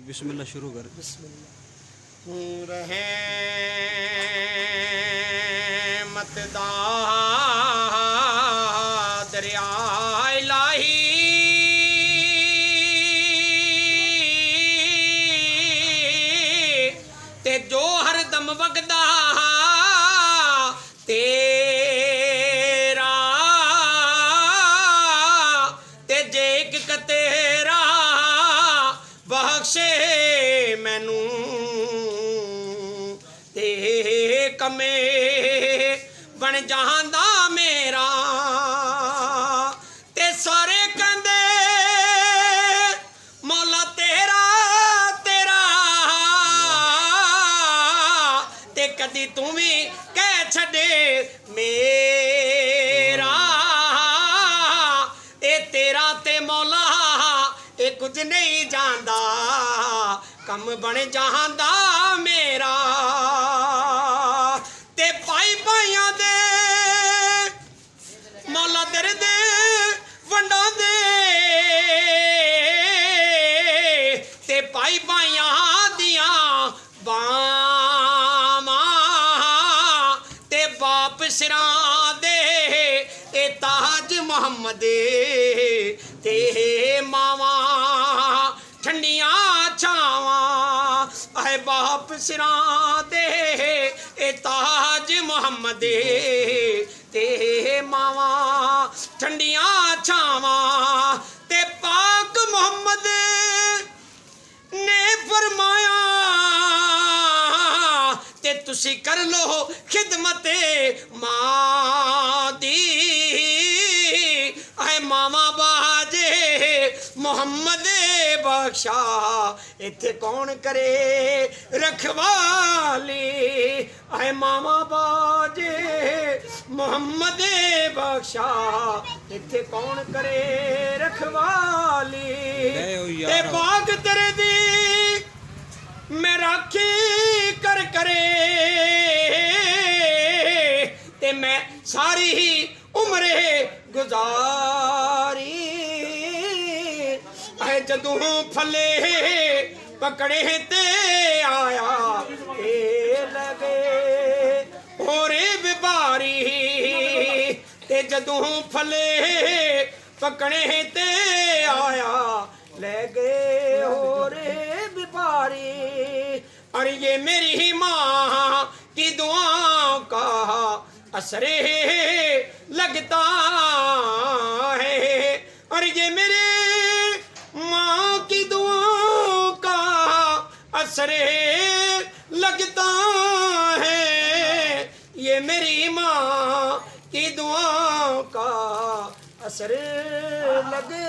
बिस्मिल्लाह शुरू कर। बिस्मिल्लाह रहे मतदा दरिया इलाही ते जो हरदम वगदा तेरा ते जे एक तेरा बख्शे मैनू ते कमे बन जांदा मेरा ते सारे कहंदे मौला तेरा तेरा ते कदी तू भी कह छड़े मेरा ए तेरा ते मौला ए कुछ नहीं जानदा कम बन जांदा मेरा ते भाई भाइयां दे मौला तेरे दे वंडा दे ते भाई भाइयां दियां बावां ते बाप सिरां दे ए ताज मोहम्मद ते मावां ठंडियां छावां आए बाप सिरां दे ए ताज मोहम्मद ते मावां ठंडियां छावां ते पाक मोहम्मद ने फरमाया ते तुसी कर लो खिदमत मां दी आए मामा बाजे मोहम्मद बख्शा इत्थे कौन करे रखवाली आए मामा बाजे मोहम्मद बख्शा इत्थे कौन करे रखवाली ते बाग तेरे दी मैं राखी कर करे ते मैं सारी ही उम्र गुजारी है जदों फले पकड़े ते आया ते लगे होरे बिबारी ते जदों फले पकड़े ते आया ले गए होरे बिबारी और ये मेरी माँ की दुआओं का असरे लगता है और ये मेरे माँ की दुआओं का असरे लगता है ये मेरी माँ की दुआओं का असर लगे